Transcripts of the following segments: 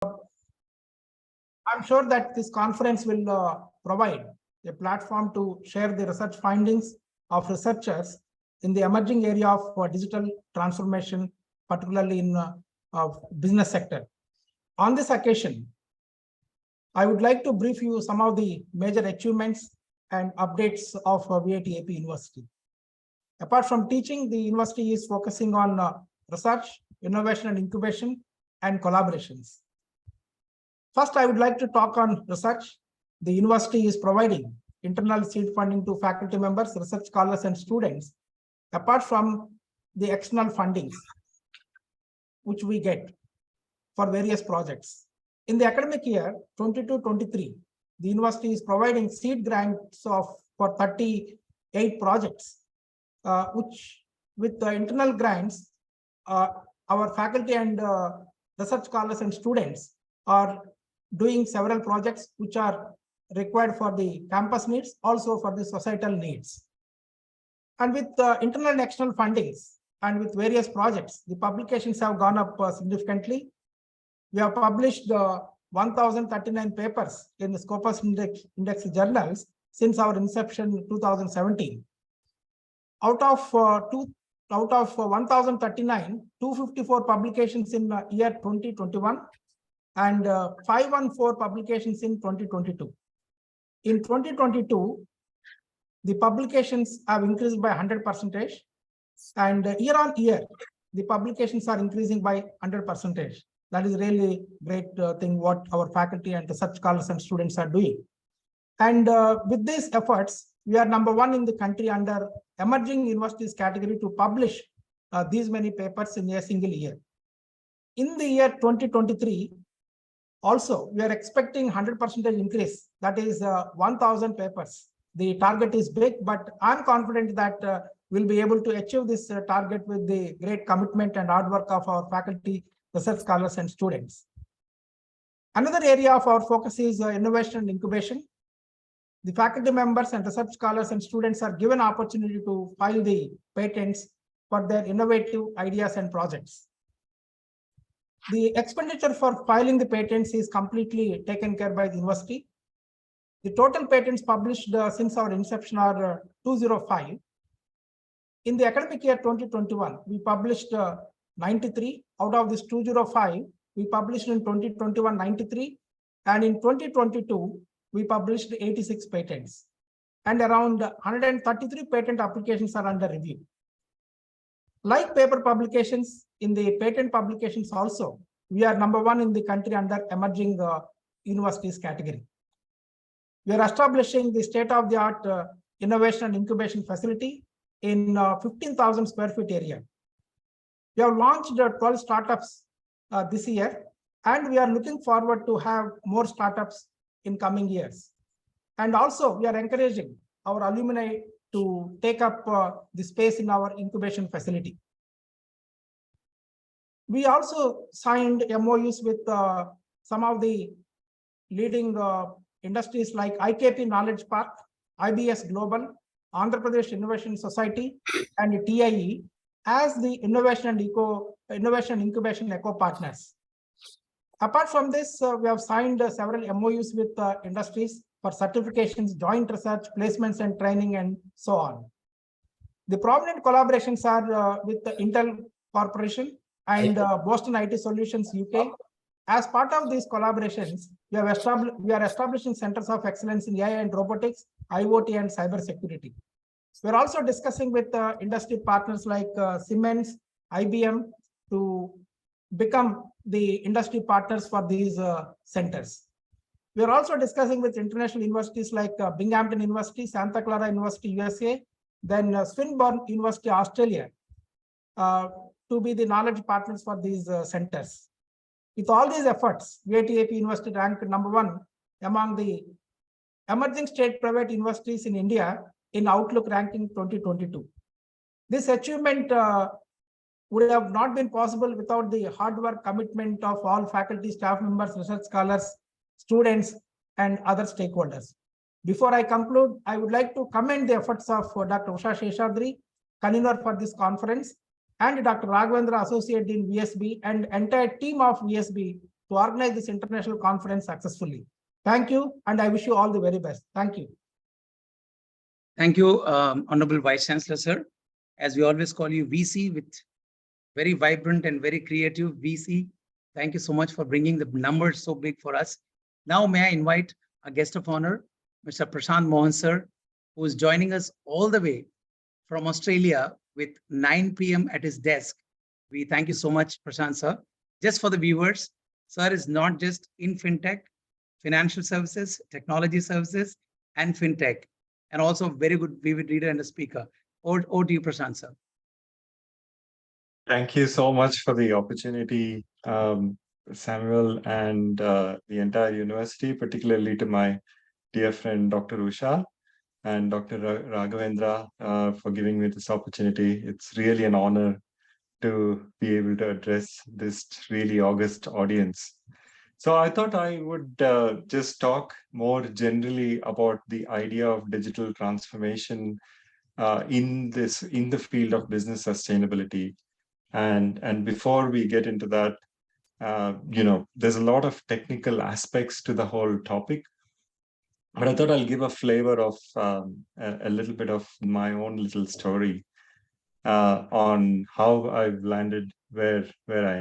I'm sure that this conference will provide a platform to share the research findings of researchers in the emerging area of digital transformation, particularly in business sector. On this occasion, I would like to brief you some of the major achievements and updates of VIT-AP University. Apart from teaching, the university is focusing on research, innovation and incubation, and collaborations. First, I would like to talk on research. The university is providing internal seed funding to faculty members, research scholars, and students, apart from the external fundings, which we get for various projects. In the academic year 22-23, the university is providing seed grants for 38 projects, which with the internal grants, our faculty and research scholars and students are doing several projects which are required for the campus needs, also for the societal needs. And with internal and external fundings and with various projects, the publications have gone up significantly. We have published 1,039 papers in the Scopus Index journals since our inception in 2017. Out of 1,039, 254 publications in year 2021 and 514 publications in 2022. In 2022, the publications have increased by 100%, and year on year, the publications are increasing by 100%. That is really great thing what our faculty and research scholars and students are doing. And with these efforts, we are #1 in the country under emerging universities category to publish these many papers in a single year. In the year 2023, also, we are expecting 100% increase. That is 1,000 papers. The target is big, but I'm confident that we'll be able to achieve this target with the great commitment and hard work of our faculty, research scholars, and students. Another area of our focus is innovation and incubation. The faculty members and research scholars and students are given opportunity to file the patents for their innovative ideas and projects. The expenditure for filing the patents is completely taken care by the university. The total patents published since our inception are 205. In the academic year 2021, we published 93. Out of this 205, we published in 2021 93, and in 2022, we published 86 patents, and around 133 patent applications are under review. Like paper publications, in the patent publications also, we are #1 in the country under emerging universities category. We are establishing the state-of-the-art innovation and incubation facility in 15,000 square feet area. We have launched 12 startups this year, and we are looking forward to have more startups in coming years. And also, we are encouraging our alumni to take up the space in our incubation facility. We also signed MOUs with some of the leading industries like IKP Knowledge Park, IBS Global, Andhra Pradesh Innovation Society, and TIE as the innovation and incubation eco partners. Apart from this, we have signed several MOUs with industries for certifications, joint research, placements and training, and so on. The prominent collaborations are with the Intel Corporation and Boston IT Solutions UK. As part of these collaborations, we are establishing centers of excellence in AI and robotics, IoT, and cybersecurity. We're also discussing with industry partners like Siemens, IBM to become the industry partners for these centers. We're also discussing with international universities like Binghamton University, Santa Clara University, USA, then Swinburne University, Australia, to be the knowledge partners for these centers. With all these efforts, VIT-AP University ranked #1 among the emerging state private universities in India in Outlook ranking 2022. This achievement would have not been possible without the hard work, commitment of all faculty, staff members, research scholars, students, and other stakeholders. Before I conclude, I would like to commend the efforts of Dr. Usha Sheshadri, convener for this conference, and Dr. Raghavendra, Associate Dean VSB, and entire team of VSB to organize this international conference successfully. Thank you, and I wish you all the very best. Thank you. Thank you, Honorable Vice Chancellor, sir. As we always call you VC, with very vibrant and very creative VC. Thank you so much for bringing the numbers so big for us. Now, may I invite a guest of honor, Mr. Prashant Mohan, sir, who is joining us all the way from Australia with 9 p.m. at his desk. We thank you so much, Prashant, sir. Just for the viewers, sir is not just in fintech, financial services, technology services, and fintech, and also very good vivid reader and a speaker. Over to you, Prashant, sir. Thank you so much for the opportunity, Samuel, and the entire university, particularly to my dear friend, Dr. Usha and Dr. Raghavendra, for giving me this opportunity. It's really an honor to be able to address this really august audience. So I thought I would just talk more generally about the idea of digital transformation in the field of business sustainability. And before we get into that, there's a lot of technical aspects to the whole topic, but I thought I'll give a flavor of a little bit of my own little story on how I've landed where I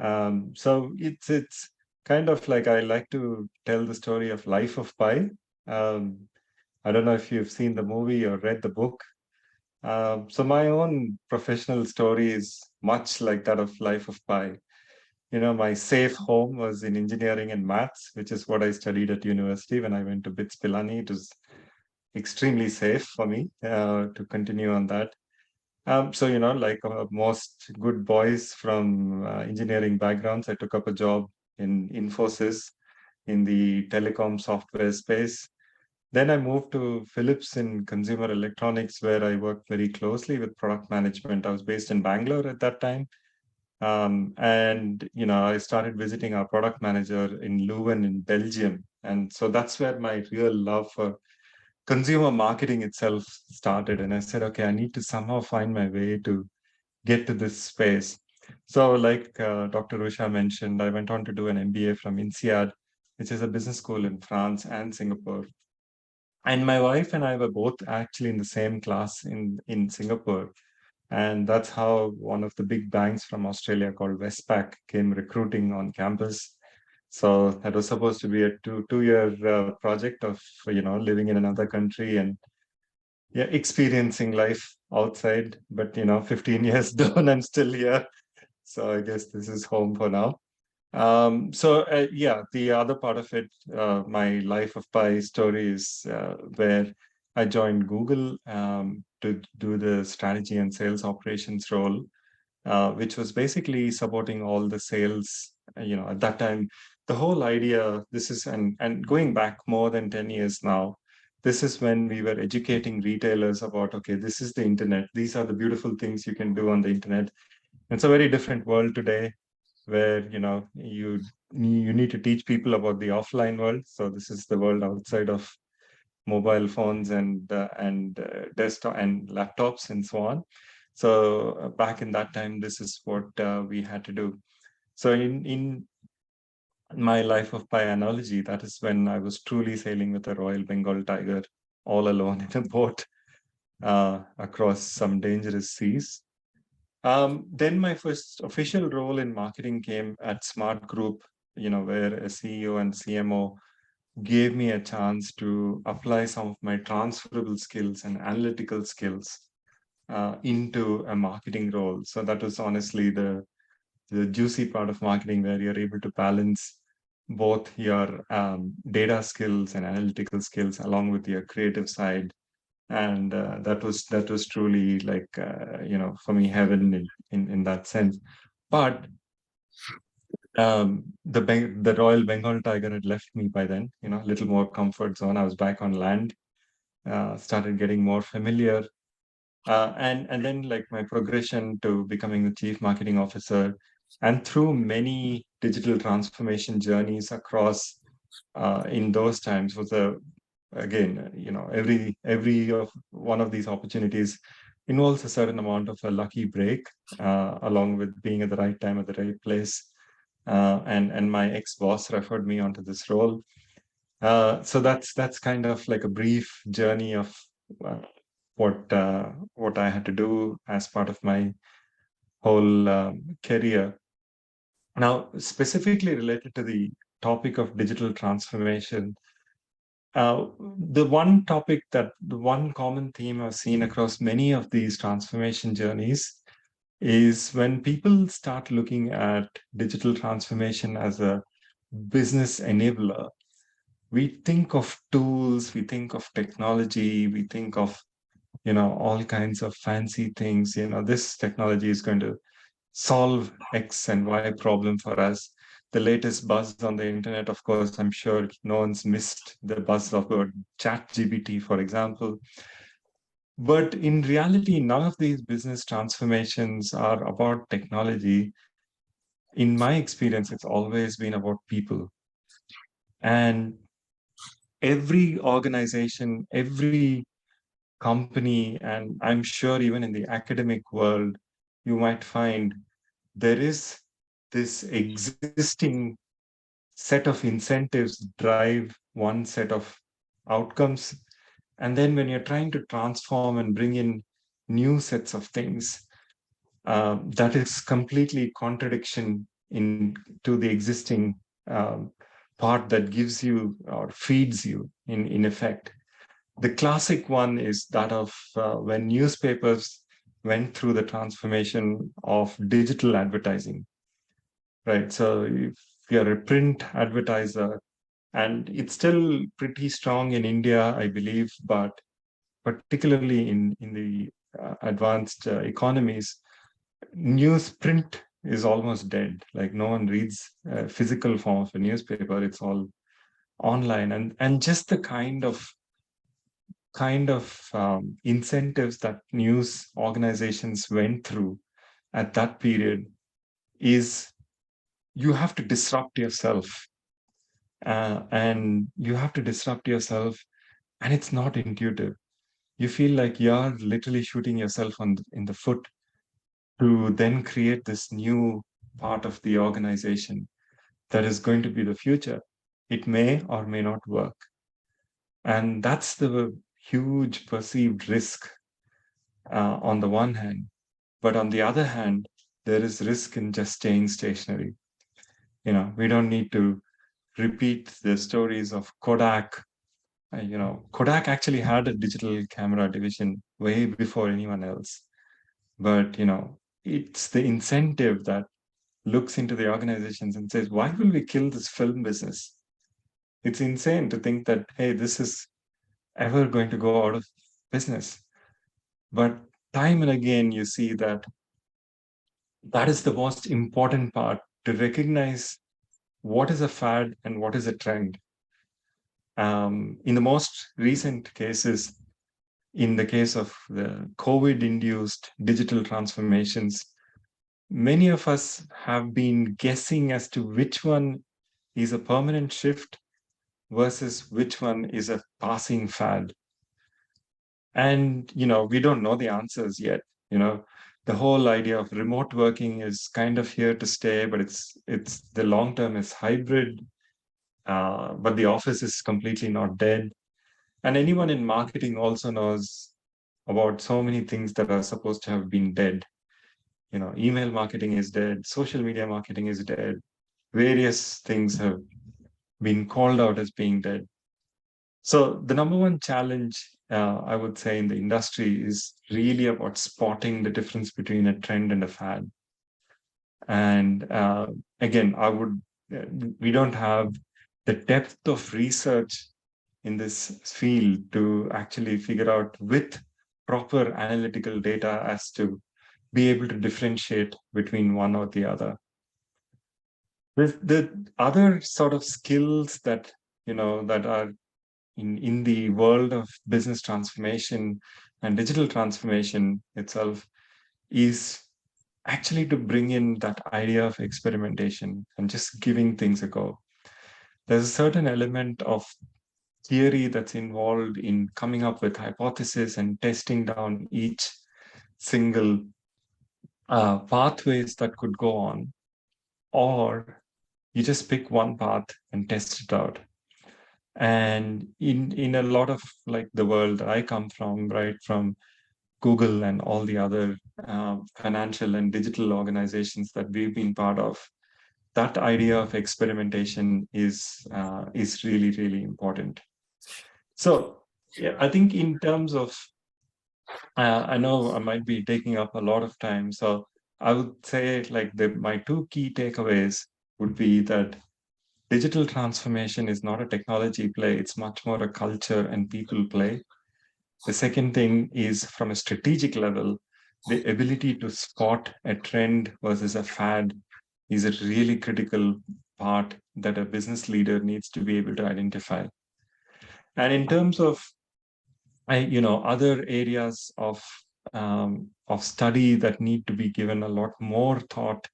am. So it's kind of like I like to tell the story of Life of Pi. I don't know if you've seen the movie or read the book. So my own professional story is much like that of Life of Pi. My safe home was in engineering and maths, which is what I studied at university when I went to BITS Pilani. It was extremely safe for me to continue on that. So, like most good boys from engineering backgrounds, I took up a job in Infosys in the telecom software space. Then I moved to Philips in consumer electronics, where I worked very closely with product management. I was based in Bangalore at that time. And, I started visiting our product manager in Leuven in Belgium. And so that's where my real love for consumer marketing itself started. And I said, okay, I need to somehow find my way to get to this space. So like Dr. Usha mentioned, I went on to do an MBA from INSEAD, which is a business school in France and Singapore. And my wife and I were both actually in the same class in Singapore. And that's how one of the big banks from Australia called Westpac came recruiting on campus. So that was supposed to be a two-year project of, living in another country and experiencing life outside. But, 15 years down, I'm still here. So I guess this is home for now. The other part of it, my Life of Pi story is where I joined Google to do the strategy and sales operations role, which was basically supporting all the sales. At that time, the whole idea, this is, and going back more than 10 years now, this is when we were educating retailers about, okay, this is the internet. These are the beautiful things you can do on the internet. It's a very different world today, where you need to teach people about the offline world. So this is the world outside of mobile phones and desktop and laptops and so on. So back in that time, this is what we had to do. So in my Life of Pi analogy, that is when I was truly sailing with a Royal Bengal tiger all alone in a boat across some dangerous seas. Then my first official role in marketing came at Smart Group, where a CEO and CMO gave me a chance to apply some of my transferable skills and analytical skills into a marketing role. So that was honestly the juicy part of marketing, where you're able to balance both your data skills and analytical skills along with your creative side. And that was truly like for me, heaven in that sense. But the Royal Bengal tiger had left me by then. A little more comfort zone. I was back on land, started getting more familiar, and then like my progression to becoming the chief marketing officer, and through many digital transformation journeys across in those times was every of one of these opportunities involves a certain amount of a lucky break, along with being at the right time at the right place. and my ex-boss referred me onto this role. So that's kind of like a brief journey of uh, what I had to do as part of my whole career. Now, specifically related to the topic of digital transformation, the one common theme I've seen across many of these transformation journeys is when people start looking at digital transformation as a business enabler, we think of tools, we think of technology, we think of, all kinds of fancy things. This technology is going to solve X and Y problem for us. The latest buzz on the internet, of course, I'm sure no one's missed the buzz of ChatGPT, for example. But in reality, none of these business transformations are about technology. In my experience, it's always been about people. And every organization, every company, and I'm sure even in the academic world, you might find there is this existing set of incentives drive one set of outcomes. And then when you're trying to transform and bring in new sets of things, that is completely contradiction to the existing part that gives you or feeds you in effect. The classic one is that of when newspapers went through the transformation of digital advertising, right? So if you're a print advertiser, and it's still pretty strong in India, I believe, but particularly in the advanced economies, newsprint is almost dead. Like no one reads a physical form of a newspaper. It's all online, and just the kind of incentives that news organizations went through at that period is you have to disrupt yourself, and you have to disrupt yourself, and it's not intuitive. You feel like you're literally shooting yourself in the foot to then create this new part of the organization that is going to be the future. It may or may not work. And that's the huge perceived risk on the one hand. But on the other hand, there is risk in just staying stationary. We don't need to repeat the stories of Kodak. Kodak actually had a digital camera division way before anyone else. But, it's the incentive that looks into the organizations and says, why will we kill this film business? It's insane to think that, hey, this is ever going to go out of business. But time and again, you see that is the most important part, to recognize what is a fad and what is a trend. In the most recent cases, in the case of the COVID-induced digital transformations, many of us have been guessing as to which one is a permanent shift versus which one is a passing fad. And, we don't know the answers yet. The whole idea of remote working is kind of here to stay, but it's the long term is hybrid, but the office is completely not dead. And anyone in marketing also knows about so many things that are supposed to have been dead. Email marketing is dead, social media marketing is dead, various things have been called out as being dead. So the number one challenge, I would say, in the industry is really about spotting the difference between a trend and a fad. And again, we don't have the depth of research in this field to actually figure out with proper analytical data as to be able to differentiate between one or the other. The other sort of skills that, that are in the world of business transformation and digital transformation itself is actually to bring in that idea of experimentation and just giving things a go. There's a certain element of theory that's involved in coming up with hypotheses and testing down each single pathways that could go on, or You just pick one path and test it out. And in a lot of like the world I come from, right, from Google and all the other financial and digital organizations that we've been part of, that idea of experimentation is really, really important. So yeah, I think in terms of, I know I might be taking up a lot of time, so I would say like my two key takeaways would be that digital transformation is not a technology play, it's much more a culture and people play. The second thing is from a strategic level, the ability to spot a trend versus a fad is a really critical part that a business leader needs to be able to identify. And in terms of, other areas of study that need to be given a lot more thought,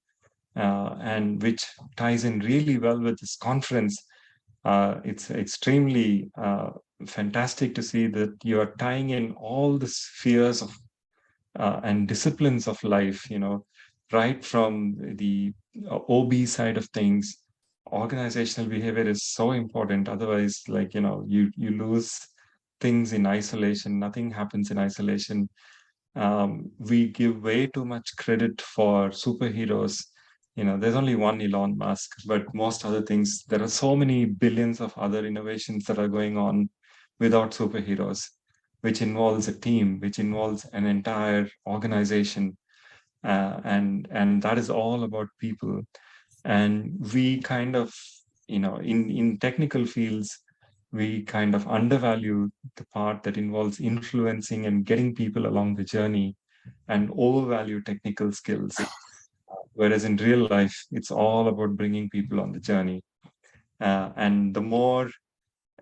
and which ties in really well with this conference. It's extremely fantastic to see that you are tying in all the spheres of and disciplines of life, right from the OB side of things. Organizational behavior is so important. Otherwise, like, you lose things in isolation. Nothing happens in isolation. We give way too much credit for superheroes. There's only one Elon Musk, but most other things, there are so many billions of other innovations that are going on without superheroes, which involves a team, which involves an entire organization. And that is all about people. And we kind of, in technical fields, we kind of undervalue the part that involves influencing and getting people along the journey, and overvalue technical skills. Whereas in real life, it's all about bringing people on the journey. And the more,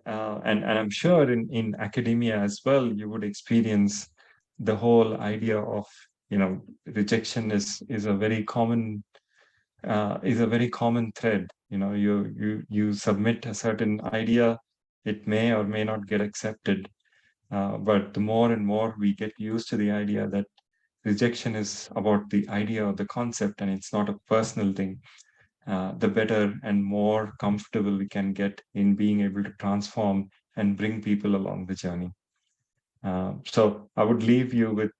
and I'm sure in academia as well, you would experience the whole idea of, rejection is a very common thread. You submit a certain idea, it may or may not get accepted. But the more and more we get used to the idea that rejection is about the idea or the concept and it's not a personal thing, the better and more comfortable we can get in being able to transform and bring people along the journey. So I would leave you with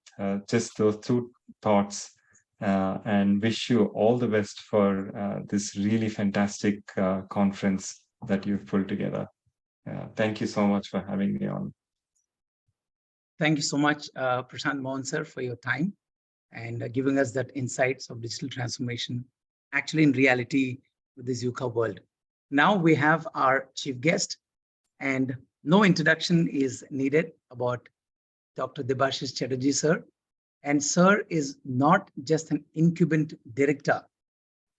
just those two thoughts, and wish you all the best for this really fantastic conference that you've pulled together. Thank you so much for having me on. Thank you so much, Prashant Mohan sir, for your time and giving us that insights of digital transformation, actually in reality with this VUCA world. Now we have our chief guest, and no introduction is needed about Dr. Debashish Chatterjee sir. And sir is not just an incumbent director,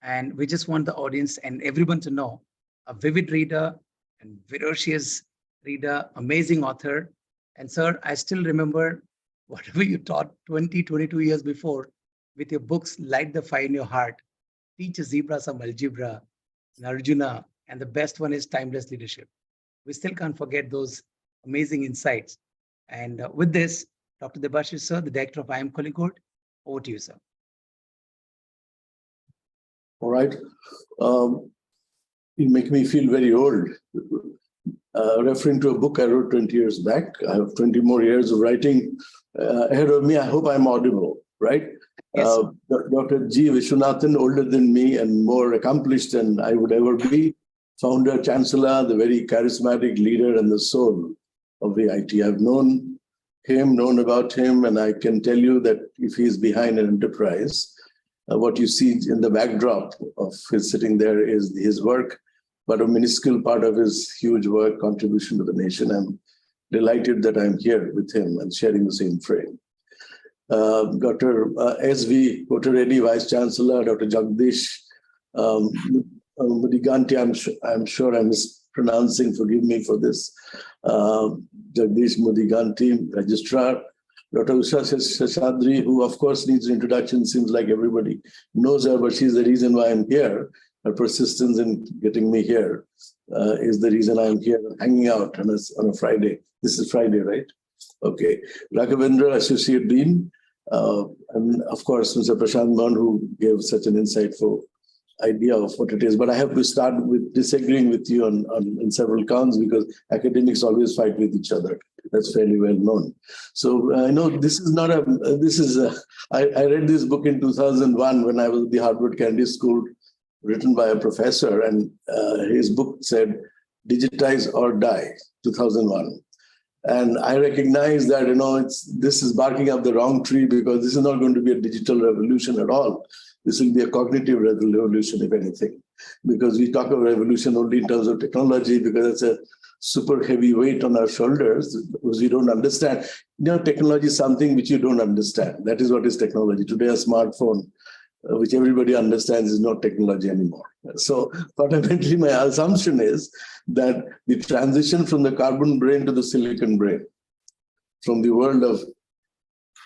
and we just want the audience and everyone to know, a vivid reader and voracious reader, amazing author. And sir, I still remember whatever you taught 20, 22 years before with your books, Light the Fire in Your Heart, Teach a Zebra Some Algebra, Arjuna, and the best one is Timeless Leadership. We still can't forget those amazing insights. And with this, Dr. Debashish sir, the director of IIM Kozhikode, over to you, sir. All right. You make me feel very old. Referring to a book I wrote 20 years back, I have 20 more years of writing ahead of me. I hope I'm audible, right? Yes. Dr. G. Vishwanathan, older than me and more accomplished than I would ever be, founder, chancellor, the very charismatic leader and the soul of the IT. I've known about him, and I can tell you that if he's behind an enterprise, what you see in the backdrop of his sitting there is his work, but a minuscule part of his huge work, contribution to the nation. I'm delighted that I'm here with him and sharing the same frame. Dr. S.V. Kotareddy, Vice Chancellor, Dr. Jagdish Mudiganti, I'm sure I'm mispronouncing, forgive me for this. Jagdish Mudiganti, Registrar, Dr. Usha Seshadri, who of course needs an introduction, seems like everybody knows her, but she's the reason why I'm here. Her persistence in getting me here is the reason I'm here, hanging out on a Friday. This is Friday, right? Okay. Raghavendra, Associate Dean, and of course, Mr. Prashant Mohan, who gave such an insightful idea of what it is. But I have to start with disagreeing with you on several counts, because academics always fight with each other. That's fairly well known. So I know this is not I read this book in 2001 when I was at the Harvard Kennedy School, written by a professor, and his book said, "Digitize or Die," 2001. And I recognize that, this is barking up the wrong tree, because this is not going to be a digital revolution at all. This will be a cognitive revolution, if anything, because we talk of revolution only in terms of technology, because it's a super heavy weight on our shoulders, because we don't understand. Technology is something which you don't understand. That is what is technology. Today, a smartphone, which everybody understands, is not technology anymore. So fundamentally, my assumption is that the transition from the carbon brain to the silicon brain, from the world of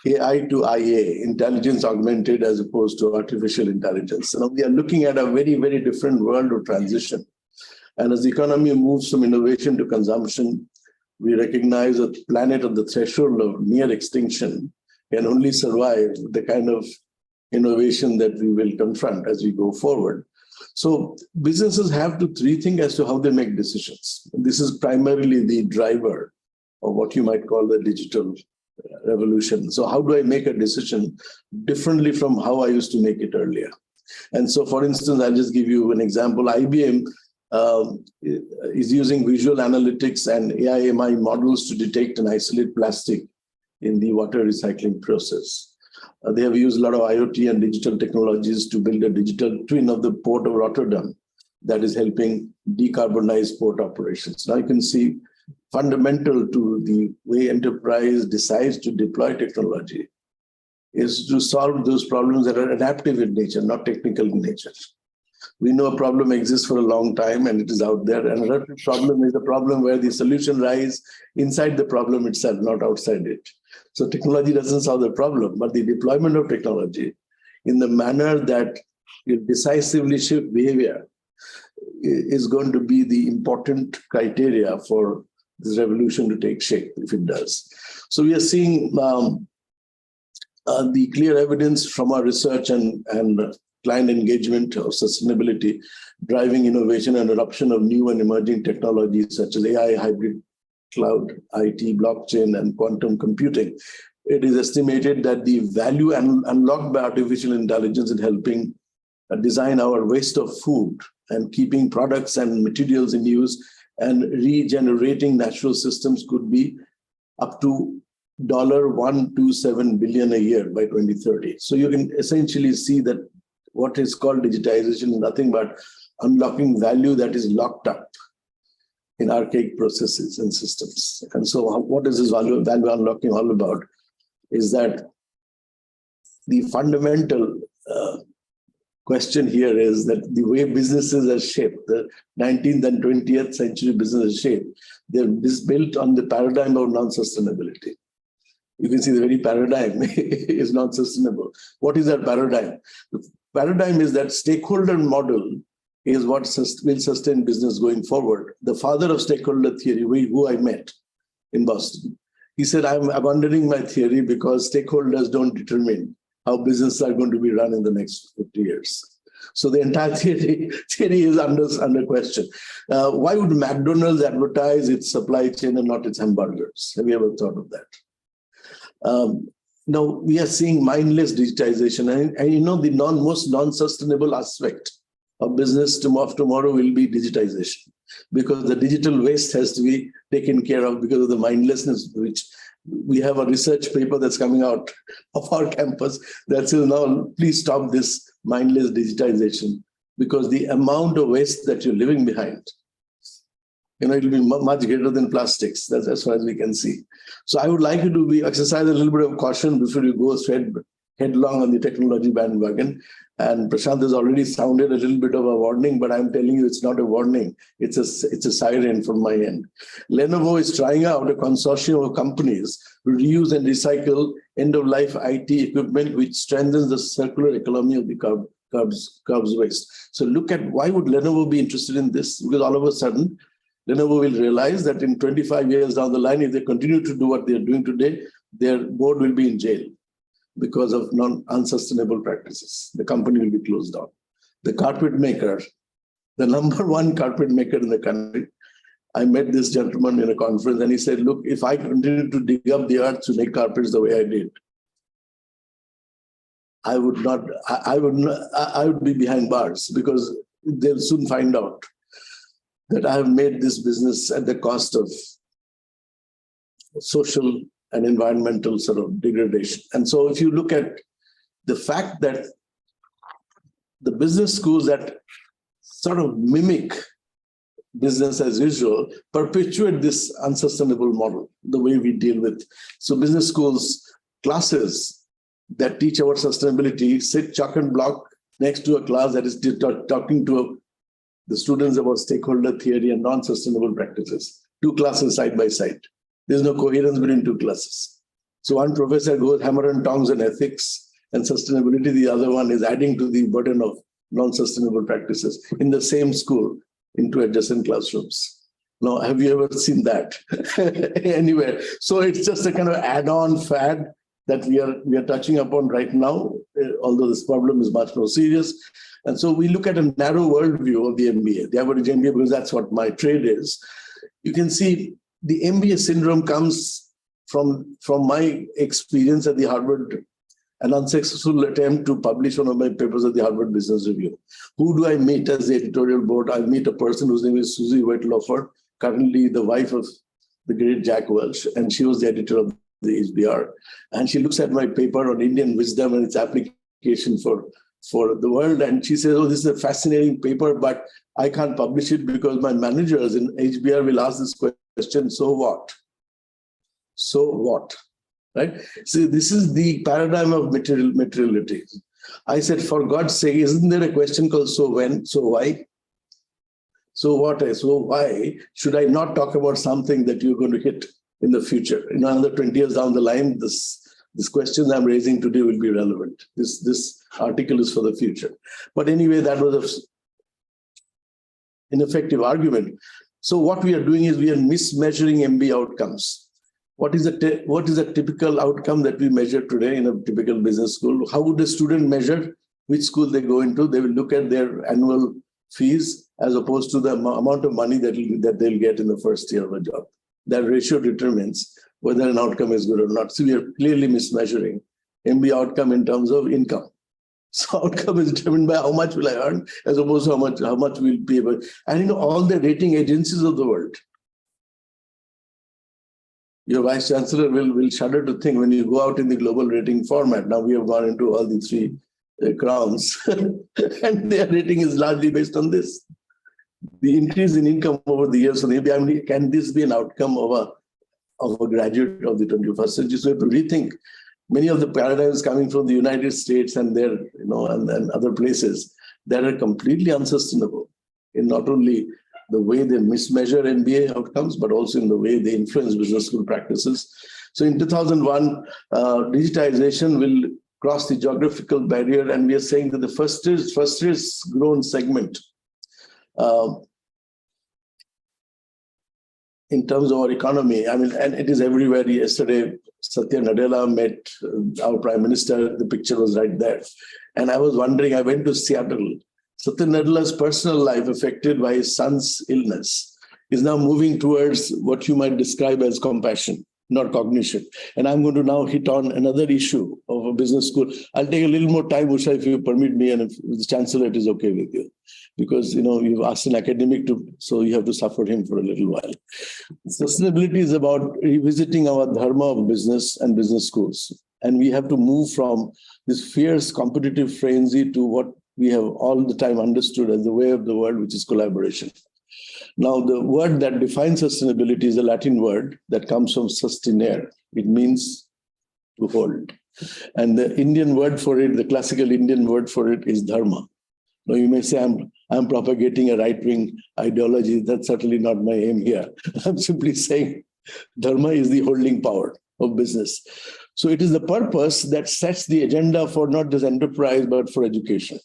AI to IA, intelligence augmented as opposed to artificial intelligence. Now we are looking at a very, very different world of transition. And as the economy moves from innovation to consumption, we recognize that the planet at the threshold of near extinction can only survive the kind of innovation that we will confront as we go forward. So businesses have to rethink as to how they make decisions. This is primarily the driver of what you might call the digital revolution. So how do I make a decision differently from how I used to make it earlier? And so, for instance, I'll just give you an example. IBM is using visual analytics and AI/MI models to detect and isolate plastic in the water recycling process. They have used a lot of IoT and digital technologies to build a digital twin of the port of Rotterdam that is helping decarbonize port operations. Now you can see, fundamental to the way enterprise decides to deploy technology is to solve those problems that are adaptive in nature, not technical in nature. We know a problem exists for a long time and it is out there. And another problem is the problem where the solution lies inside the problem itself, not outside it. So technology doesn't solve the problem, but the deployment of technology in the manner that it decisively shift behavior is going to be the important criteria for this revolution to take shape, if it does. So we are seeing the clear evidence from our research and client engagement of sustainability, driving innovation and adoption of new and emerging technologies such as AI, hybrid cloud, IT, blockchain, and quantum computing. It is estimated that the value unlocked by artificial intelligence in helping design our waste of food and keeping products and materials in use and regenerating natural systems could be up to $127 billion a year by 2030. So you can essentially see that what is called digitization is nothing but unlocking value that is locked up in archaic processes and systems. And so what is this value unlocking all about is that the fundamental question here is that the way businesses are shaped, the 19th and 20th century business is shaped, they're built on the paradigm of non-sustainability. You can see the very paradigm is not sustainable. What is that paradigm? The paradigm is that stakeholder model is what will sustain business going forward. The father of stakeholder theory, who I met in Boston, he said, I'm abandoning my theory because stakeholders don't determine how businesses are going to be run in the next 50 years. So the entire theory is under question. Why would McDonald's advertise its supply chain and not its hamburgers? Have you ever thought of that? Now we are seeing mindless digitization, and the most non-sustainable aspect of business of tomorrow will be digitization, because the digital waste has to be taken care of because of the mindlessness, which we have a research paper that's coming out of our campus that says, now please stop this mindless digitization, because the amount of waste that you're leaving behind, it will be much greater than plastics. That's as far as we can see. So I would like you to exercise a little bit of caution before you go headlong on the technology bandwagon. And Prashant has already sounded a little bit of a warning, but I'm telling you, it's not a warning. It's a siren from my end. Lenovo is trying out a consortium of companies to reuse and recycle end-of-life IT equipment, which strengthens the circular economy of the curbs waste. So look at, why would Lenovo be interested in this? Because all of a sudden, Lenovo will realize that in 25 years down the line, if they continue to do what they're doing today, their board will be in jail because of unsustainable practices. The company will be closed down. the carpet maker, the number one carpet maker in the country. I met this gentleman in a conference and he said, look, if I continue to dig up the earth to make carpets the way I did, I would be behind bars, because they'll soon find out that I have made this business at the cost of social and environmental sort of degradation. And so if you look at the fact that the business schools that sort of mimic business as usual perpetuate this unsustainable model, the way we deal with. So business schools classes that teach about sustainability sit chalk and block next to a class that is talking to the students about stakeholder theory and non-sustainable practices. Two classes side by side. There's no coherence between two classes. So one professor goes hammer and tongs on ethics and sustainability. The other one is adding to the burden of non-sustainable practices in the same school into adjacent classrooms. Now, have you ever seen that anywhere? So it's just a kind of add-on fad that we are touching upon right now, although this problem is much more serious. And so we look at a narrow worldview of the MBA, the average MBA, because that's what my trade is. You can see the MBA syndrome comes from my experience at the Harvard, an unsuccessful attempt to publish one of my papers at the Harvard Business Review. Who do I meet as the editorial board? I meet a person whose name is Susie Whitelofer, currently the wife of the great Jack Welch, and she was the editor of the HBR. And she looks at my paper on Indian wisdom and its application for the world. And she says, oh, this is a fascinating paper, but I can't publish it because my managers in HBR will ask this question, so what? So what? Right? So this is the paradigm of materiality. I said, for God's sake, isn't there a question called so when, so why? So what? So why should I not talk about something that you're going to hit in the future? In another 20 years down the line, this question I'm raising today will be relevant. This article is for the future. But anyway, that was an ineffective argument. So what we are doing is we are mismeasuring MBA outcomes. What is a typical outcome that we measure today in a typical business school? How would a student measure which school they go into? They will look at their annual fees as opposed to the amount of money that they'll get in the first year of a job. That ratio determines whether an outcome is good or not. So we are clearly mismeasuring MBA outcome in terms of income. So outcome is determined by how much will I earn as opposed to how much we'll pay. And all the rating agencies of the world. Your vice chancellor will shudder to think when you go out in the global rating format. Now we have gone into all the three crowns, and their rating is largely based on this. The increase in income over the years. So maybe can this be an outcome of a graduate of the 21st century? So we have to rethink many of the paradigms coming from the United States and their, and other places that are completely unsustainable in not only the way they mismeasure MBA outcomes, but also in the way they influence business school practices. So in 2001, digitization will cross the geographical barrier, and we are saying that the first is grown segment in terms of our economy. I mean, and it is everywhere. Yesterday, Satya Nadella met our Prime Minister. The picture was right there. And I was wondering, I went to Seattle. Satya Nadella's personal life, affected by his son's illness, is now moving towards what you might describe as compassion, not cognition. And I'm going to now hit on another issue of a business school. I'll take a little more time, Usha, if you permit me, and if the Chancellor it is okay with you. Because, you've asked an academic so you have to suffer him for a little while. Sustainability is about revisiting our dharma of business and business schools. And we have to move from this fierce competitive frenzy to what we have all the time understood as the way of the world, which is collaboration. Now, the word that defines sustainability is a Latin word that comes from sustinere. It means to hold. And the Indian word for it, the classical Indian word for it is dharma. Now, you may say I'm propagating a right-wing ideology. That's certainly not my aim here. I'm simply saying dharma is the holding power of business. So it is the purpose that sets the agenda for not just enterprise, but for education.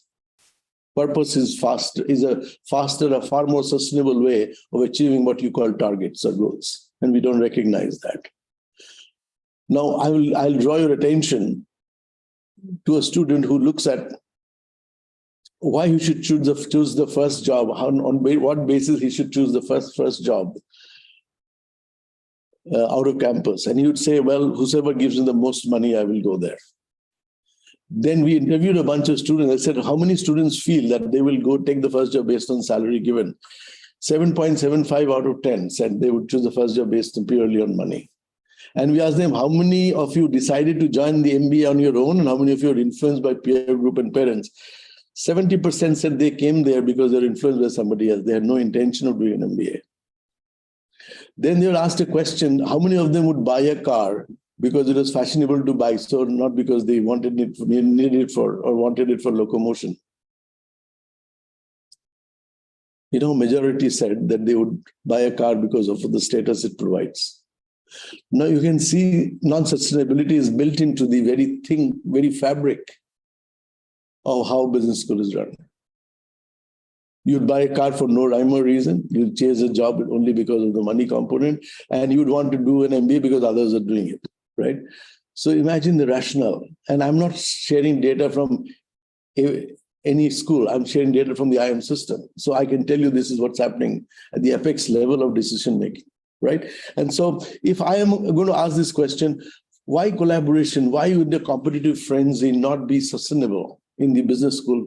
Purpose is a far more sustainable way of achieving what you call targets or goals. And we don't recognize that. Now, I'll draw your attention to a student who looks at why he should choose the first job, on what basis he should choose the first job out of campus. And he would say, well, whosoever gives me the most money, I will go there. Then we interviewed a bunch of students. I said, how many students feel that they will go take the first job based on salary given? 7.75 out of 10 said they would choose the first job based purely on money. And we asked them, how many of you decided to join the MBA on your own, and how many of you are influenced by peer group and parents? 70% said they came there because they're influenced by somebody else. They had no intention of doing an MBA. Then they were asked a question, how many of them would buy a car because it was fashionable to buy, so not because they wanted it, needed it for, or wanted it for locomotion? You know, majority said that they would buy a car because of the status it provides. Now you can see non-sustainability is built into the very fabric of how business school is run. You'd buy a car for no rhyme or reason. You'd chase a job only because of the money component, and you'd want to do an MBA because others are doing it, right? So imagine the rationale. And I'm not sharing data from any school. I'm sharing data from the IM system. So I can tell you this is what's happening at the apex level of decision making, right? And so if I am going to ask this question, why collaboration? Why would the competitive frenzy not be sustainable in the business school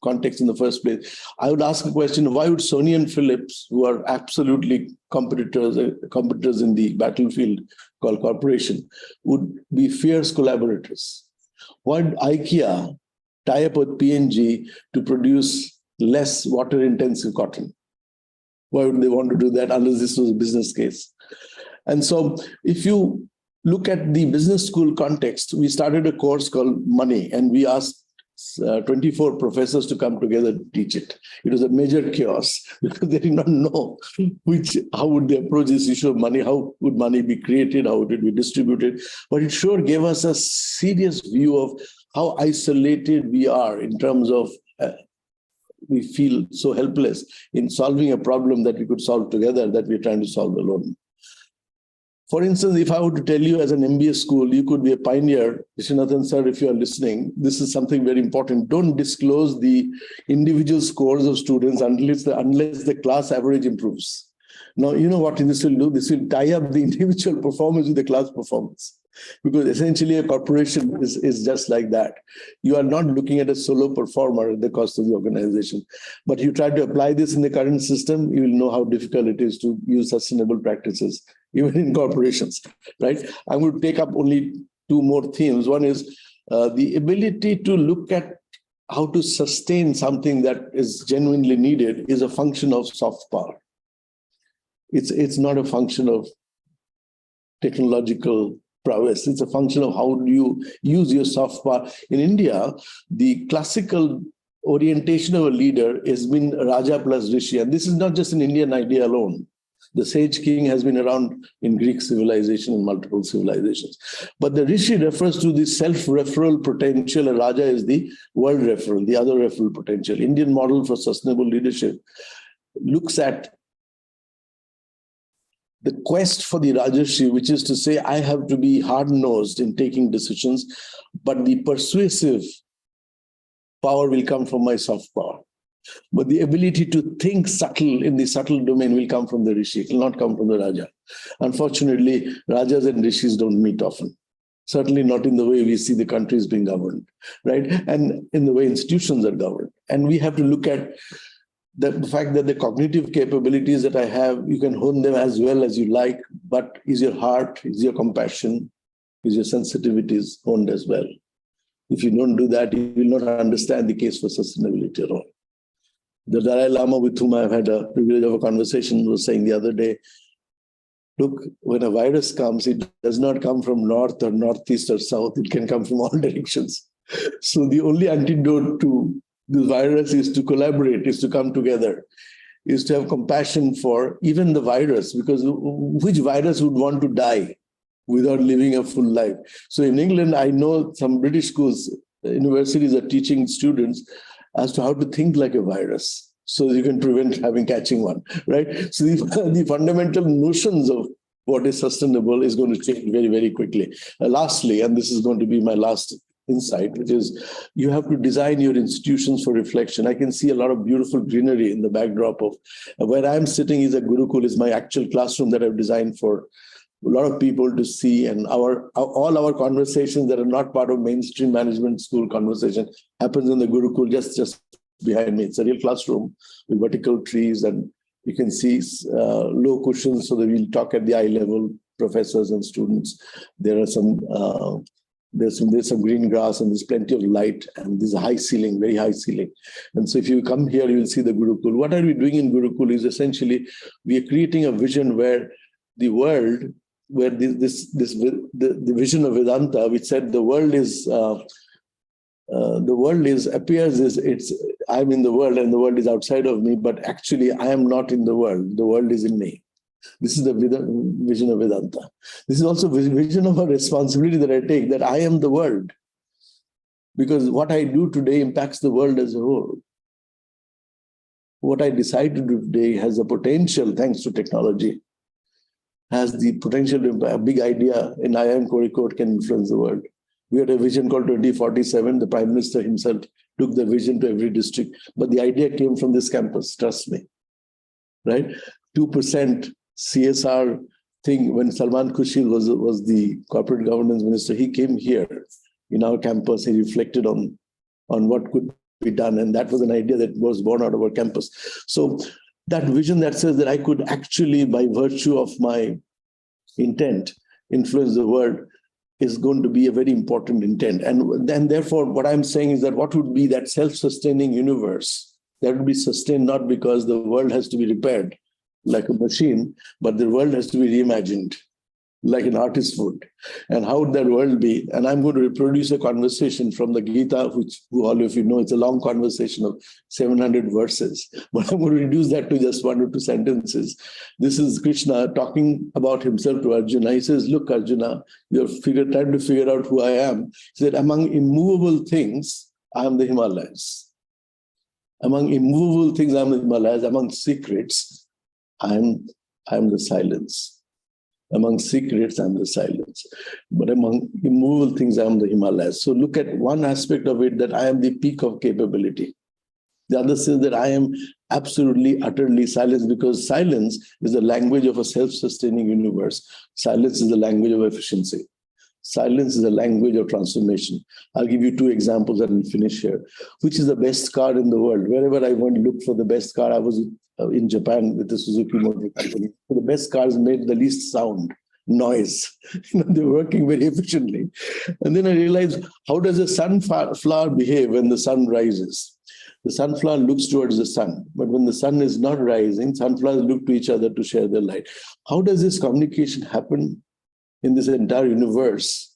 context in the first place? I would ask a question, why would Sony and Philips, who are absolutely competitors in the battlefield called corporation, would be fierce collaborators? Why would IKEA tie up with P&G to produce less water-intensive cotton? Why would they want to do that unless this was a business case? And so if you look at the business school context, we started a course called Money, and we asked 24 professors to come together to teach it. It was a major chaos because they did not know how would they approach this issue of money, how would money be created, how would it be distributed. But it sure gave us a serious view of how isolated we are in terms of we feel so helpless in solving a problem that we could solve together that we're trying to solve alone. For instance, if I were to tell you as an MBA school, you could be a pioneer, Viswanathan sir, if you are listening, this is something very important. Don't disclose the individual scores of students unless the class average improves. Now, you know what this will do? This will tie up the individual performance with the class performance. Because essentially a corporation is just like that. You are not looking at a solo performer at the cost of the organization. But you try to apply this in the current system, you will know how difficult it is to use sustainable practices, even in corporations, right? I'm going to take up only two more themes. One is the ability to look at how to sustain something that is genuinely needed is a function of soft power. It's not a function of technological prowess. It's a function of how do you use your soft power. In India, the classical orientation of a leader has been Raja plus Rishi. And this is not just an Indian idea alone. The sage king has been around in Greek civilization and multiple civilizations. But the Rishi refers to the self-referral potential, and Raja is the world referral, the other referral potential. Indian model for sustainable leadership looks at the quest for the Rajarshi, which is to say, I have to be hard-nosed in taking decisions, but the persuasive power will come from my soft power. But the ability to think subtle in the subtle domain will come from the Rishi. It will not come from the Raja. Unfortunately, Rajas and Rishis don't meet often. Certainly not in the way we see the countries being governed, right? And in the way institutions are governed. And we have to look at the fact that the cognitive capabilities that I have, you can hone them as well as you like, but is your heart, is your compassion, is your sensitivities honed as well? If you don't do that, you will not understand the case for sustainability at all. The Dalai Lama, with whom I've had a privilege of a conversation, was saying the other day, look, when a virus comes, it does not come from north or northeast or south. It can come from all directions. So the only antidote to the virus is to collaborate, is to come together, is to have compassion for even the virus, because which virus would want to die without living a full life? So in England, I know some British schools, universities are teaching students as to how to think like a virus, so you can prevent catching one, right? So the fundamental notions of what is sustainable is going to change very, very quickly. Lastly, and this is going to be my last insight, which is you have to design your institutions for reflection. I can see a lot of beautiful greenery in the backdrop of where I'm sitting is a Gurukul, is my actual classroom that I've designed for a lot of people to see. And all our conversations that are not part of mainstream management school conversation happens in the Gurukul just behind me. It's a real classroom with vertical trees, and you can see low cushions so that we'll talk at the eye level, professors and students. There are there's some green grass and there's plenty of light, and there's a high ceiling, very high ceiling. And so if you come here, you will see the Gurukul. What are we doing in Gurukul is essentially we are creating a vision where the world, where the vision of Vedanta, which said the world appears as I'm in the world and the world is outside of me, but actually I am not in the world is in me. This is the vision of Vedanta. This is also the vision of a responsibility that I take, that I am the world. Because what I do today impacts the world as a whole. What I decide to do today has the potential, thanks to technology, has the potential to a big idea in IIM Kozhikode can influence the world. We had a vision called 2047. The Prime Minister himself took the vision to every district. But the idea came from this campus, trust me. Right? 2% CSR thing, when Salman Khushid was the corporate governance minister, he came here in our campus. He reflected on what could be done. And that was an idea that was born out of our campus. So that vision that says that I could actually, by virtue of my intent, influence the world is going to be a very important intent. And then therefore, what I'm saying is that what would be that self-sustaining universe that would be sustained not because the world has to be repaired like a machine, but the world has to be reimagined like an artist would. And how would that world be? And I'm going to reproduce a conversation from the Gita, who all of you know, it's a long conversation of 700 verses, but I'm going to reduce that to just 1 or 2 sentences. This is Krishna talking about himself to Arjuna. He says, look, Arjuna, you're trying to figure out who I am. He said, among immovable things, I am the Himalayas. Among immovable things, I am the Himalayas. Among secrets, I am the silence. Among secrets, I am the silence. But among immovable things, I am the Himalayas. So look at one aspect of it, that I am the peak of capability. The other says that I am absolutely, utterly silent, because silence is the language of a self-sustaining universe. Silence is the language of efficiency. Silence is the language of transformation. I'll give you 2 examples and we'll finish here. Which is the best car in the world? Wherever I went to look for the best car, I was in Japan with the Suzuki Motor Company. So the best cars made the least sound, noise. They're working very efficiently. And then I realized, how does a sunflower behave when the sun rises? The sunflower looks towards the sun, but when the sun is not rising, sunflowers look to each other to share their light. How does this communication happen in this entire universe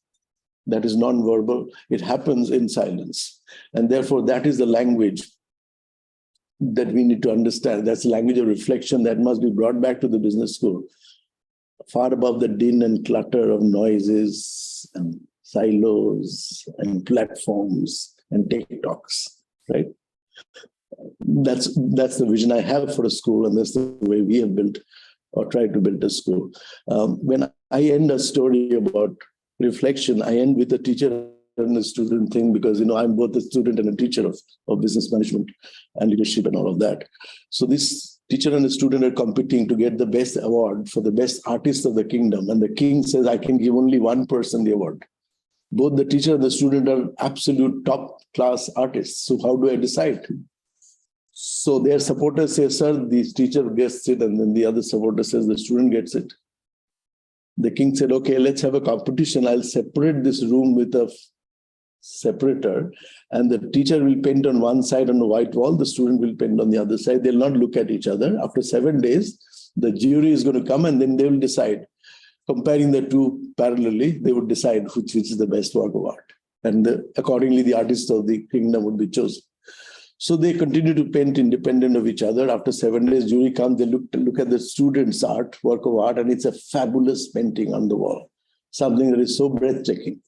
that is non-verbal? It happens in silence. And therefore, that is the language that we need to understand. That's the language of reflection that must be brought back to the business school, far above the din and clutter of noises and silos and platforms and TikToks, right? That's the vision I have for a school, and that's the way we have built or tried to build a school. When I end a story about reflection, I end with a teacher and a student thing, because I'm both a student and a teacher of business management and leadership and all of that. So this teacher and a student are competing to get the best award for the best artist of the kingdom. And the king says, I can give only one person the award. Both the teacher and the student are absolute top class artists. So how do I decide? So their supporter says, sir, the teacher gets it. And then the other supporter says, the student gets it. The king said, okay, let's have a competition. I'll separate this room with a separator, and the teacher will paint on one side on the white wall, the student will paint on the other side. They'll not look at each other. After 7 days, the jury is going to come, and then they will decide. Comparing the two parallelly, they would decide which is the best work of art. And accordingly, the artist of the kingdom would be chosen. So they continue to paint independent of each other. After 7 days, jury comes, they look at the student's work of art, and it's a fabulous painting on the wall. Something that is so breathtaking.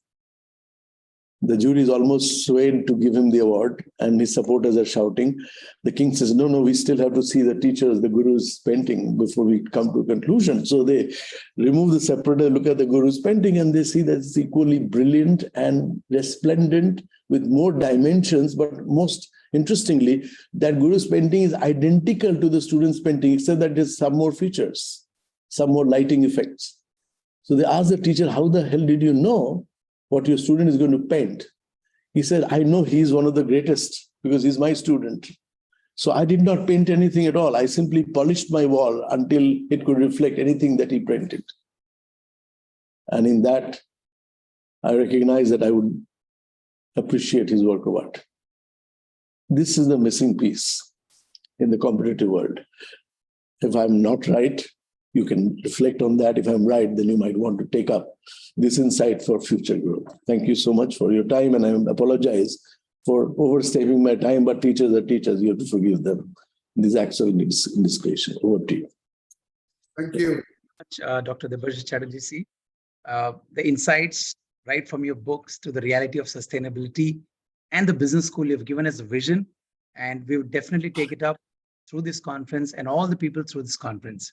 The jury is almost swayed to give him the award, and his supporters are shouting. The king says, no, we still have to see the teacher's, the guru's painting before we come to a conclusion. So they remove the separator, look at the guru's painting, and they see that it's equally brilliant and resplendent with more dimensions. But most interestingly, that guru's painting is identical to the student's painting, except that there's some more features, some more lighting effects. So they asked the teacher, how the hell did you know what your student is going to paint? He said, I know he's one of the greatest because he's my student. So I did not paint anything at all. I simply polished my wall until it could reflect anything that he painted. And in that, I recognize that I would appreciate his work of art. This is the missing piece in the competitive world. If I'm not right, you can reflect on that. If I'm right, then you might want to take up this insight for future growth. Thank you so much for your time, and I apologize for overstepping my time, but teachers are teachers. You have to forgive them. These acts of indiscretion. Over to you. Thank you. Dr. Debashish Chatterjee. The insights right from your books to the reality of sustainability and the business school you've given us a vision, and we would definitely take it up through this conference and all the people through this conference.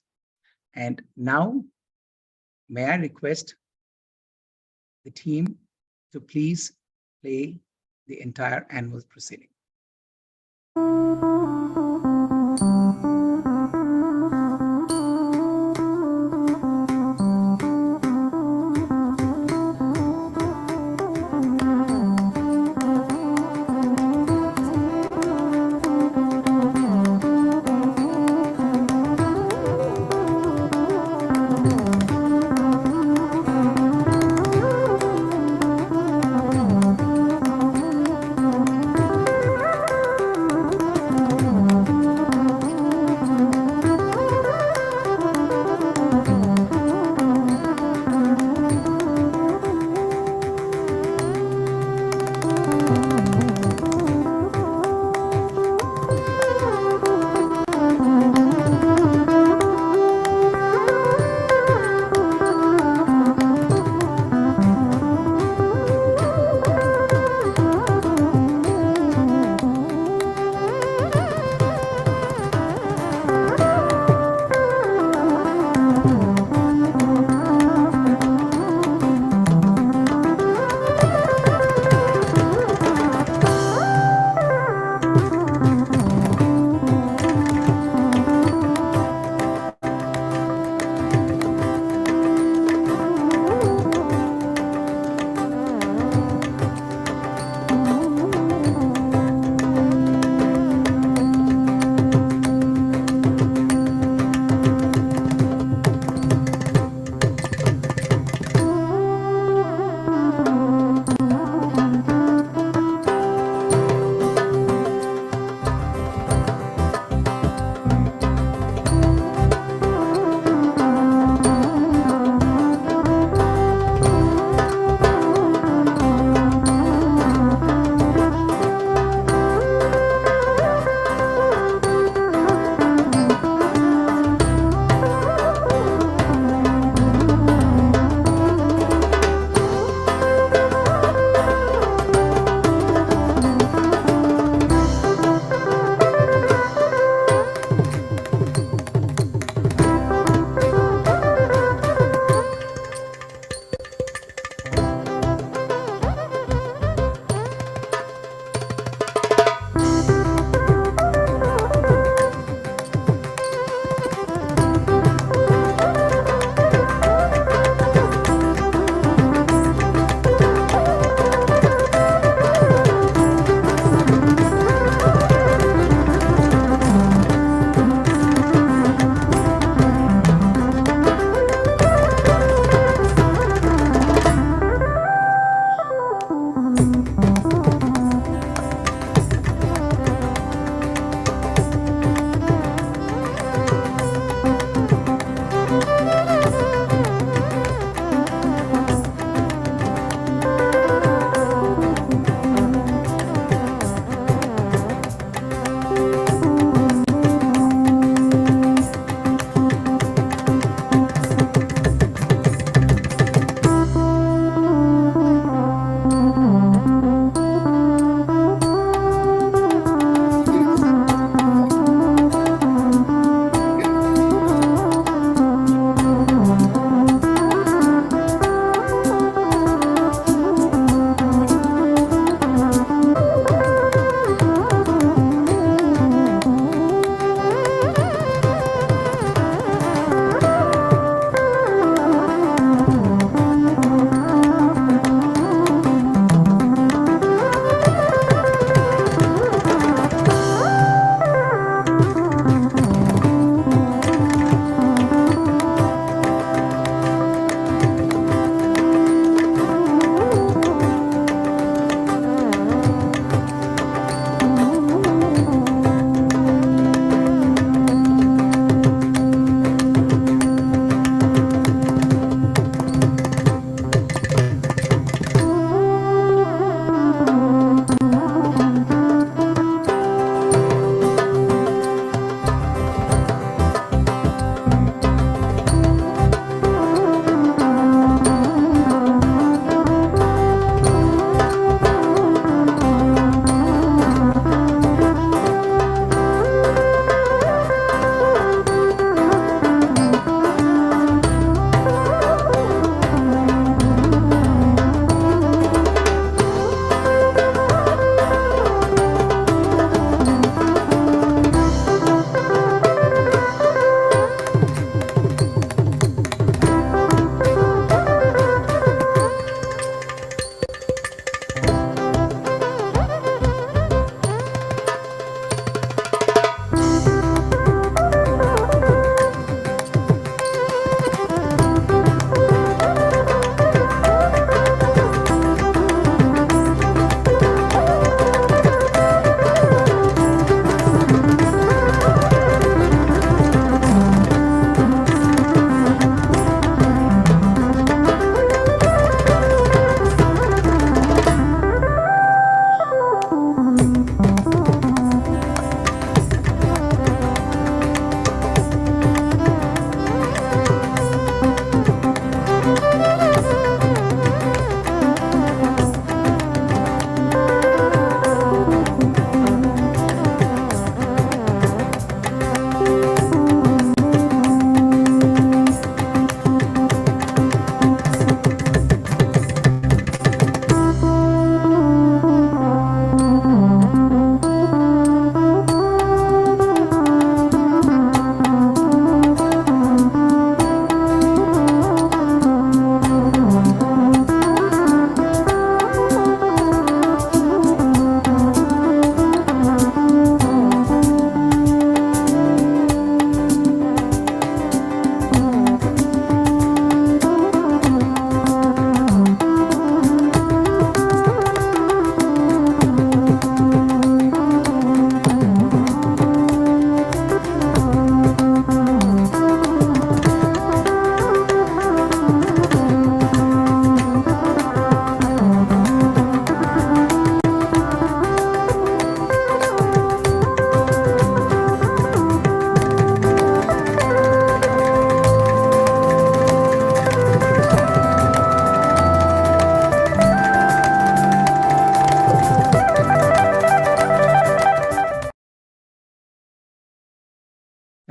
And now, may I request the team to please play the entire annual proceeding.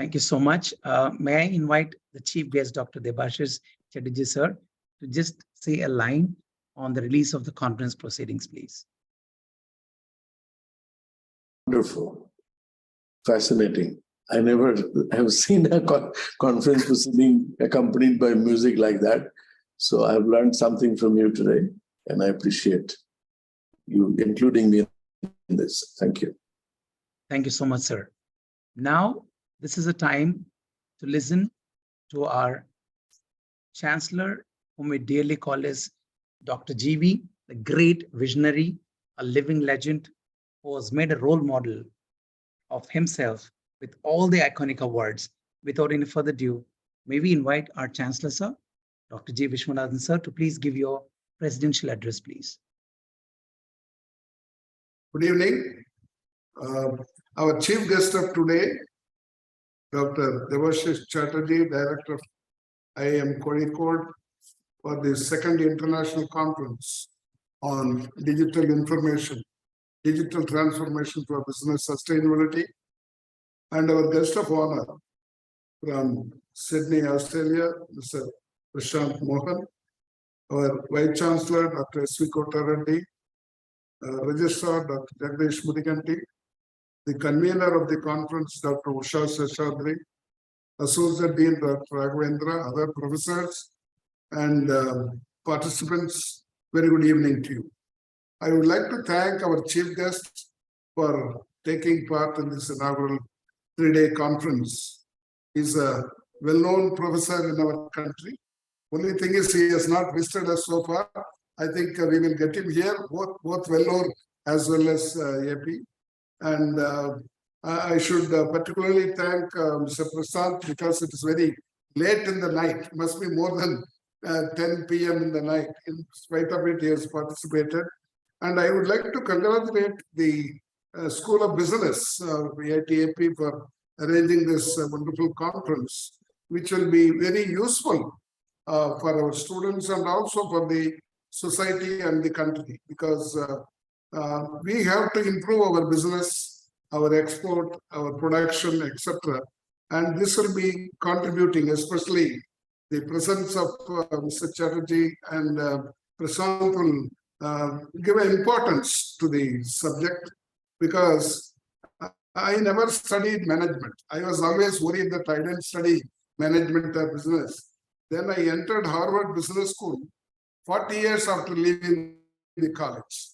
Thank you so much. May I invite the chief guest, Dr. Debashish Chatterjee, sir, to just say a line on the release of the conference proceedings, please. Wonderful. Fascinating. I never have seen a conference proceeding accompanied by music like that. So I've learned something from you today, and I appreciate you including me in this. Thank you. Thank you so much, sir. Now, this is a time to listen to our Chancellor, whom we dearly call as Dr. GB, the great visionary, a living legend who has made a role model of himself with all the iconic awards. Without any further ado, may we invite our Chancellor, sir, Dr. G. Vishwanathan, sir, to please give your presidential address, please. Good evening. Our chief guest of today, Dr. Debashish Chatterjee, Director of IIM Kozhikode, for the second international conference on digital information, digital transformation for business sustainability, and our guest of honor from Sydney, Australia, Mr. Prashant Mohan, our Vice Chancellor, Dr. S.V. Kottareddy, Registrar, Dr. Jagdish Mudiganti, the convener of the conference, Dr. Usha Seshadri, Associate Dean, Dr. Raghavendra, other professors, and participants, very good evening to you. I would like to thank our chief guest for taking part in this inaugural three-day conference. He's a well-known professor in our country. Only thing is he has not visited us so far. I think we will get him here, both well-known as well as AP. And I should particularly thank Mr. Prasad, because it is very late in the night. It must be more than 10 p.m. in the night. In spite of it, he has participated. And I would like to congratulate the School of Business, VITAP, for arranging this wonderful conference, which will be very useful for our students and also for the society and the country, because we have to improve our business, our export, our production, etc. And this will be contributing, especially the presence of Mr. Chatterjee and Prashant will give an importance to the subject, because I never studied management. I was always worried that I didn't study management or business. Then I entered Harvard Business School 40 years after leaving the college.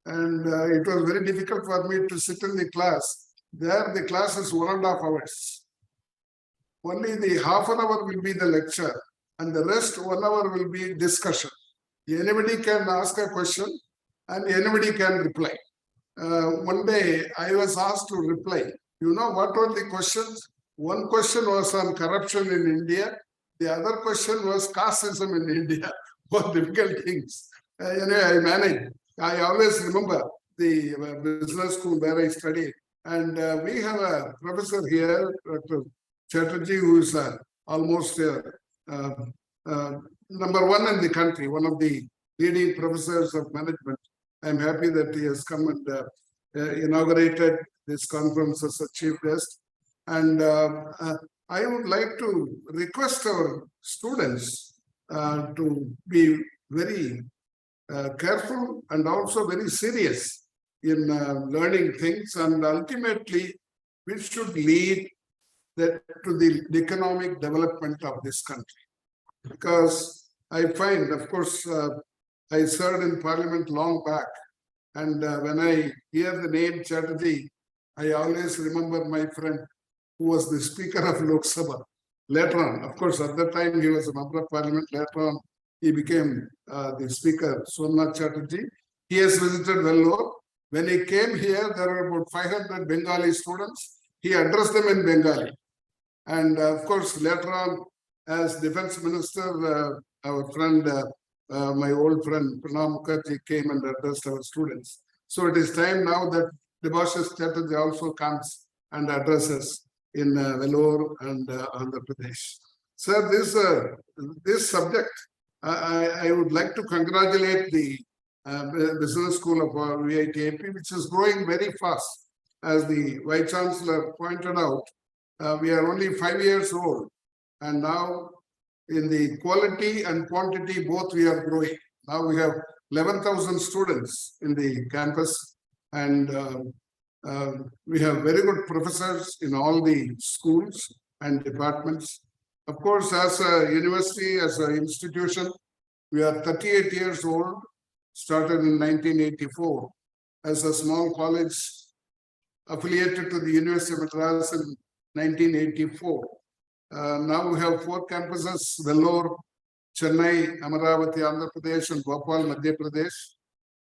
And it was very difficult for me to sit in the class. There the class is 1.5 hours. Only the half an hour will be the lecture, and the rest 1 hour will be discussion. Anybody can ask a question and anybody can reply. One day I was asked to reply. You know what were the questions? One question was on corruption in India. The other question was casteism in India. Both difficult things. Anyway, I managed. I always remember the business school where I studied. And we have a professor here, Dr. Chatterjee, who is almost number one in the country, one of the leading professors of management. I'm happy that he has come and inaugurated this conference as a chief guest. And I would like to request our students to be very careful and also very serious in learning things, and ultimately we should lead that to the economic development of this country. Because I find, of course, I served in Parliament long back, and when I hear the name Chatterjee, I always remember my friend who was the Speaker of Lok Sabha. Later on, of course, at that time he was a member of Parliament. Later on, he became the Speaker, Somnath Chatterjee. He has visited Vellore. When he came here, there were about 500 Bengali students. He addressed them in Bengali. And of course, later on, as Defense Minister, our friend, my old friend Pranab Mukherjee came and addressed our students. So it is time now that Debashish Chatterjee also comes and addresses in Vellore and Andhra Pradesh. Sir, this subject, I would like to congratulate the Business School of VITAP, which is growing very fast. As the Vice Chancellor pointed out, we are only 5 years old, and now in the quality and quantity, both we are growing. Now we have 11,000 students in the campus, and we have very good professors in all the schools and departments. Of course, as a university, as an institution, we are 38 years old, started in 1984 as a small college affiliated to the University of Madras in 1984. Now we have 4 campuses: Vellore, Chennai, Amaravati, Andhra Pradesh, and Bhopal, Madhya Pradesh.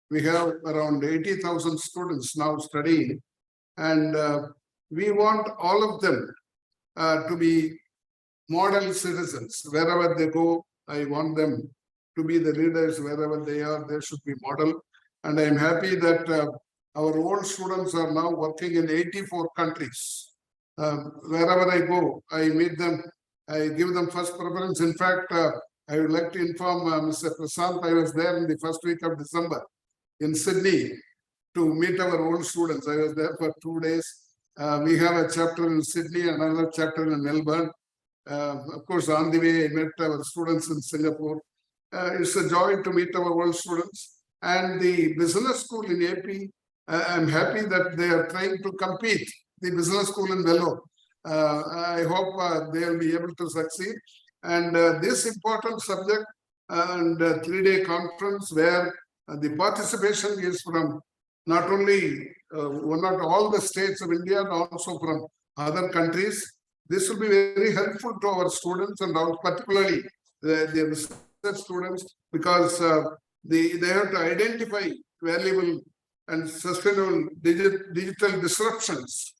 We have around 80,000 students now studying, and we want all of them to be model citizens. Wherever they go, I want them to be the leaders. Wherever they are, they should be model. And I am happy that our old students are now working in 84 countries. Wherever I go, I meet them, I give them first preference. In fact, I would like to inform Mr. Prasant, I was there in the first week of December in Sydney to meet our old students. I was there for 2 days. We have a chapter in Sydney, another chapter in Melbourne. Of course, on the way, I met our students in Singapore. It's a joy to meet our old students. And the business school in AP, I'm happy that they are trying to compete. The business school in Vellore. I hope they will be able to succeed. And this important subject and 3-day conference where the participation is from not only not all the states of India, but also from other countries. This will be very helpful to our students, and particularly the research students, because they have to identify valuable and sustainable digital disruptions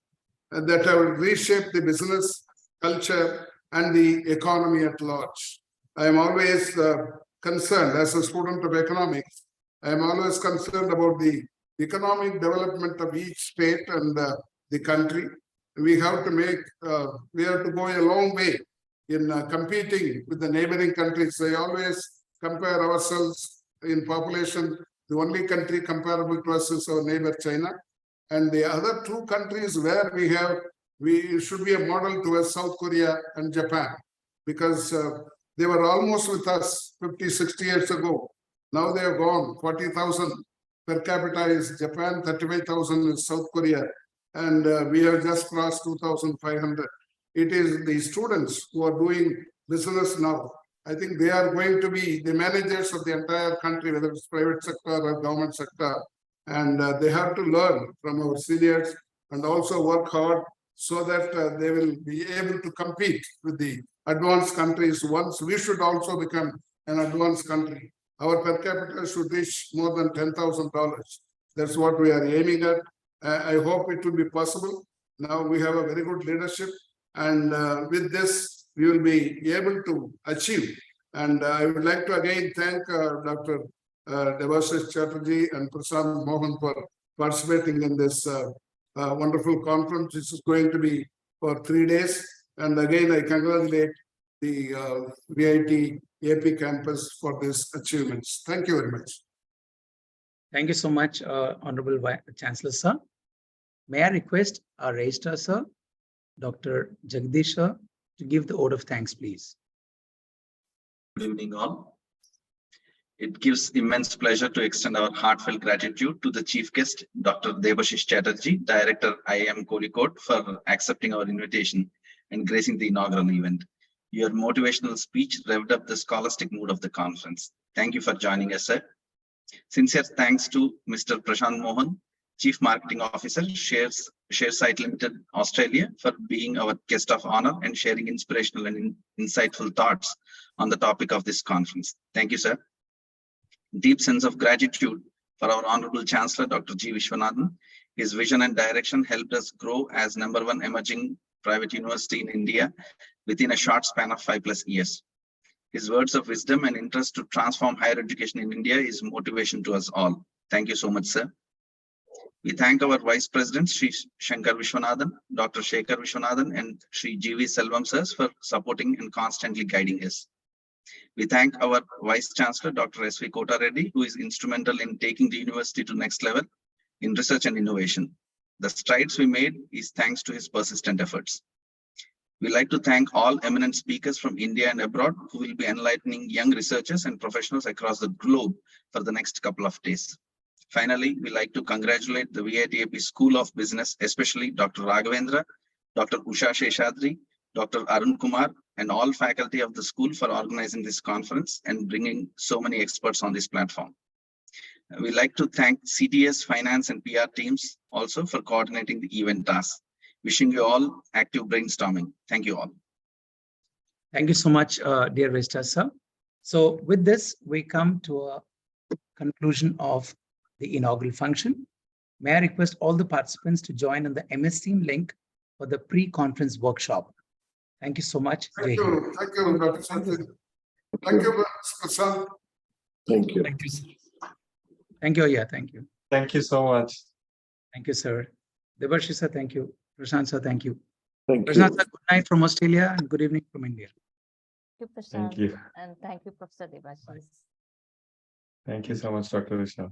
that have reshaped the business culture and the economy at large. I am always concerned as a student of economics. I am always concerned about the economic development of each state and the country. We have to go a long way in competing with the neighboring countries. I always compare ourselves in population. The only country comparable to us is our neighbor China. And the other 2 countries where we should be a model to us, South Korea and Japan, because they were almost with us 50, 60 years ago. Now they have gone. 40,000 per capita is Japan, 35,000 is South Korea, and we have just crossed 2,500. It is the students who are doing business now. I think they are going to be the managers of the entire country, whether it's private sector or government sector. And they have to learn from our seniors and also work hard so that they will be able to compete with the advanced countries. Once we should also become an advanced country. Our per capita should reach more than $10,000. That's what we are aiming at. I hope it will be possible. Now we have a very good leadership, and with this, we will be able to achieve. And I would like to again thank Dr. Debashish Chatterjee and Prasant Mohan for participating in this wonderful conference. This is going to be for 3 days. And again, I congratulate the VIT AP campus for these achievements. Thank you very much. Thank you so much, Honorable Chancellor, sir. May I request our Registrar, sir, Dr. Jagdish, sir, to give the vote of thanks, please. Good evening, all. It gives immense pleasure to extend our heartfelt gratitude to the chief guest, Dr. Debashish Chatterjee, Director, IIM Kozhikode, for accepting our invitation and gracing the inaugural event. Your motivational speech revved up the scholastic mood of the conference. Thank you for joining us, sir. Sincere thanks to Mr. Prashant Mohan, Chief Marketing Officer, ShareSite Limited, Australia, for being our guest of honor and sharing inspirational and insightful thoughts on the topic of this conference. Thank you, sir. Deep sense of gratitude for our Honorable Chancellor, Dr. G. Vishwanathan. His vision and direction helped us grow as #1 emerging private university in India within a short span of 5+ years. His words of wisdom and interest to transform higher education in India is motivation to us all. Thank you so much, sir. We thank our Vice President, Sri Shankar Vishwanathan, Dr. Shekhar Vishwanathan, and Sri G.V. Selvam sirs for supporting and constantly guiding us. We thank our Vice Chancellor, Dr. S.V. Kota Reddy, who is instrumental in taking the university to next level in research and innovation. The strides we made is thanks to his persistent efforts. We'd like to thank all eminent speakers from India and abroad who will be enlightening young researchers and professionals across the globe for the next couple of days. Finally, we'd like to congratulate the VITAP School of Business, especially Dr. Raghavendra, Dr. Usha Sheshadri, Dr. Arun Kumar, and all faculty of the school for organizing this conference and bringing so many experts on this platform. We'd like to thank CTS, finance, and PR teams also for coordinating the event tasks. Wishing you all active brainstorming. Thank you all. Thank you so much, dear Registrar sir. So with this, we come to a conclusion of the inaugural function. May I request all the participants to join on the MS Team link for the pre-conference workshop. Thank you so much. Thank Jai Hind. you, Dr. Sanjay. Thank you, Prasad. Thank you. Thank you, sir. Thank you. Yeah, thank you. Thank you so much. Thank you, sir. Debashish sir, thank you. Prashant sir, thank you. Thank Prashant you. sir, good night from Australia and good evening from India. Thank you, Thank Prashant, you. and thank you, Professor Debashish. Thank you so much, Dr. Vishal.